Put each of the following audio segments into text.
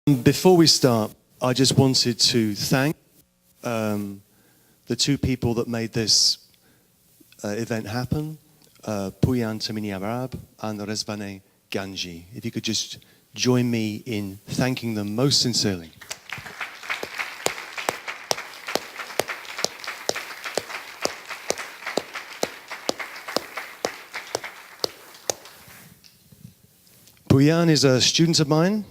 Before we start, I just wanted to thank the two people that made this event happen, Puyan Tamini Arab and Rezvane Ganji. If you could just join me in thanking them most sincerely. Puyan is a student of mine,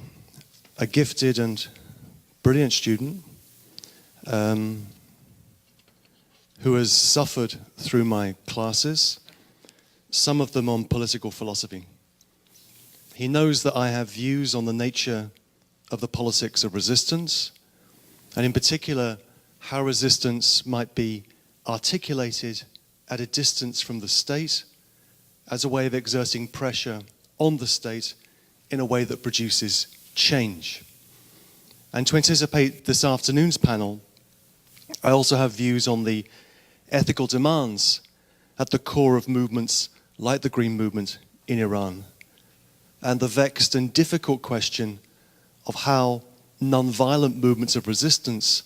a gifted and brilliant student who has suffered through my classes, some of them on political philosophy. He knows that I have views on the nature of the politics of resistance, and in particular, how resistance might be articulated at a distance from the state as a way of exerting pressure on the state in a way that produces change. And to anticipate this afternoon's panel, I also have views on the ethical demands at the core of movements like the Green Movement in Iran, and the vexed and difficult question of how non-violent movements of resistance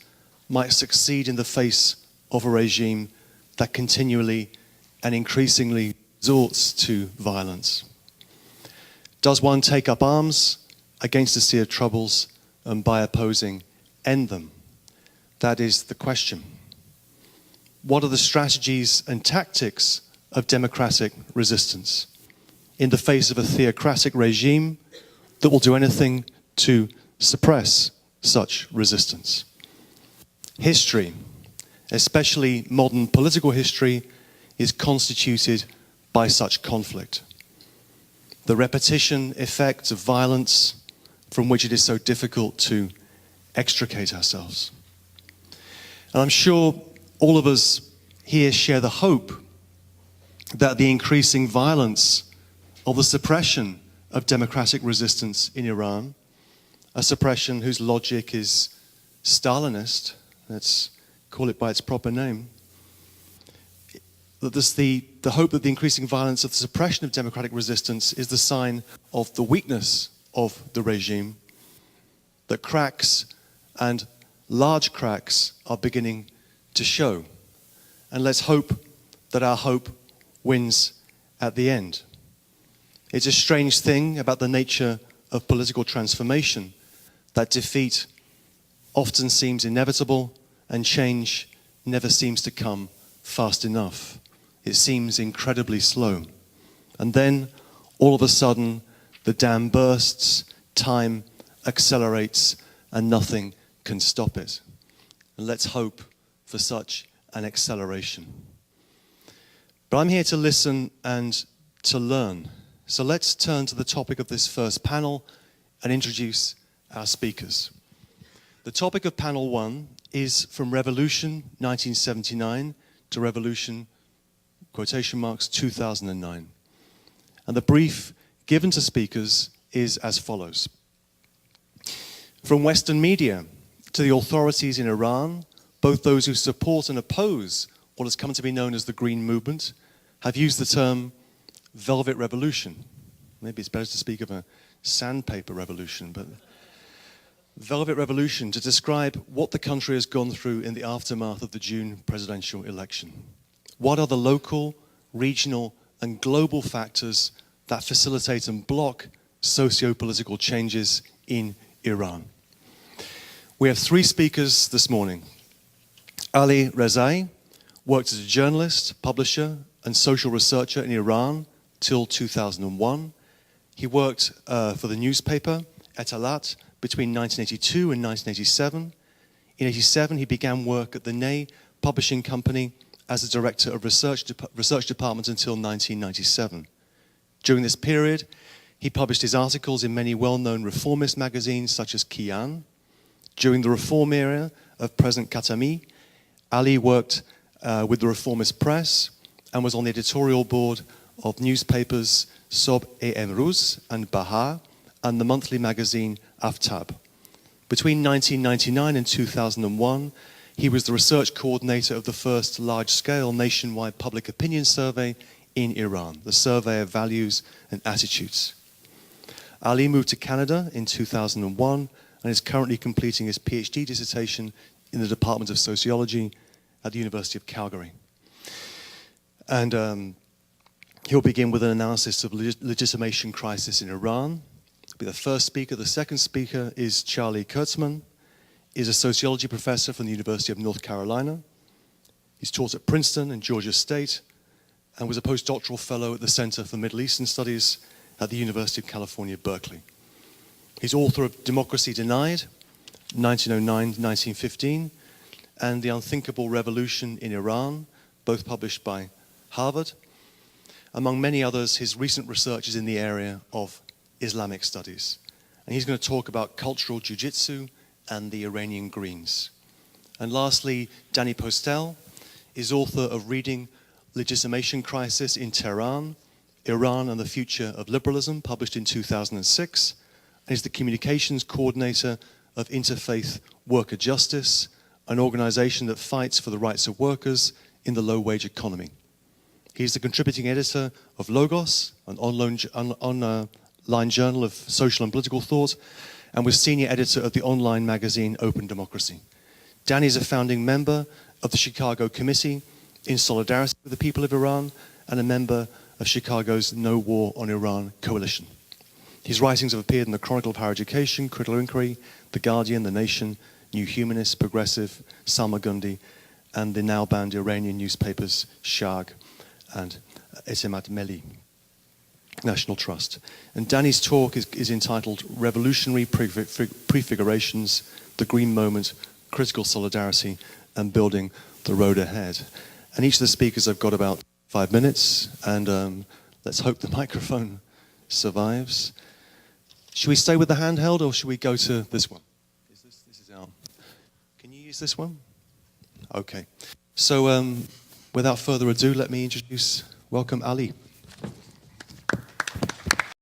might succeed in the face of a regime that continually and increasingly resorts to violence. Does one take up arms against the sea of troubles and by opposing end them? That is the question. What are the strategies and tactics of democratic resistance in the face of a theocratic regime that will do anything to suppress such resistance? History, especially modern political history, is constituted by such conflict. The repetition effect of violence from which it is so difficult to extricate ourselves. And I'm sure all of us here share the hope that the increasing violence of the suppression of democratic resistance in Iran, a suppression whose logic is Stalinist, let's call it by its proper name, that there's the hope that the increasing violence of the suppression of democratic resistance is the sign of the weakness of the regime, that cracks and large cracks are beginning to show. And let's hope that our hope wins at the end. It's a strange thing about the nature of political transformation that defeat often seems inevitable and change never seems to come fast enough. It seems incredibly slow. And then, all of a sudden, the dam bursts, time accelerates, and nothing can stop it. And let's hope for such an acceleration. But I'm here to listen and to learn. So let's turn to the topic of this first panel and introduce our speakers. The topic of panel one is From Revolution 1979 to Revolution quotation marks 2009. And the brief given to speakers is as follows. From Western media to the authorities in Iran, both those who support and oppose what has come to be known as the Green Movement have used the term Velvet Revolution. Maybe it's better to speak of a sandpaper revolution, but Velvet Revolution to describe what the country has gone through in the aftermath of the June presidential election. What are the local, regional, and global factors that facilitate and block socio-political changes in Iran? We have three speakers this morning. Ali Rezai worked as a journalist, publisher, and social researcher in Iran till 2001. He worked for the newspaper Etalat between 1982 and 1987. In 1987, he began work at the Ney Publishing Company as the director of research department until 1997. During this period, he published his articles in many well-known reformist magazines such as Kian. During the reform era of President Khatami, Ali worked with the reformist press and was on the editorial board of newspapers Sobh-e-Emruz and Bahar and the monthly magazine Aftab. Between 1999 and 2001, he was the research coordinator of the first large-scale nationwide public opinion survey in Iran, the Survey of Values and Attitudes. Ali moved to Canada in 2001 and is currently completing his PhD dissertation in the Department of Sociology at the University of Calgary. And he'll begin with an analysis of legitimation crisis in Iran. He'll be the first speaker. The second speaker is Charlie Kurtzman. He's a sociology professor from the University of North Carolina. He's taught at Princeton and Georgia State and was a postdoctoral fellow at the Center for Middle Eastern Studies at the University of California, Berkeley. He's author of Democracy Denied, 1909-1915, and The Unthinkable Revolution in Iran, both published by Harvard. Among many others, his recent research is in the area of Islamic studies. And he's going to talk about cultural jiu-jitsu and the Iranian Greens. And lastly, Danny Postel is author of Reading Legitimation Crisis in Tehran, Iran and the Future of Liberalism, published in 2006, and is the communications coordinator of Interfaith Worker Justice, an organization that fights for the rights of workers in the low-wage economy. He's the contributing editor of Logos, an online journal of social and political thought, and was senior editor of the online magazine Open Democracy. Danny is a founding member of the Chicago Committee in solidarity with the people of Iran and a member of Chicago's No War on Iran coalition. His writings have appeared in the Chronicle of Higher Education, Critical Inquiry, The Guardian, The Nation, New Humanist, Progressive, Salmagundi, and the now banned Iranian newspapers Shag and Etemat Melli, National Trust. And Danny's talk is entitled Revolutionary Prefigurations, The Green Moment, Critical Solidarity, and Building the Road Ahead. And each of the speakers have got about 5 minutes, and let's hope the microphone survives. Should we stay with the handheld, or should we go to this one? This is our... Can you use this one? Okay. So without further ado, let me welcome Ali.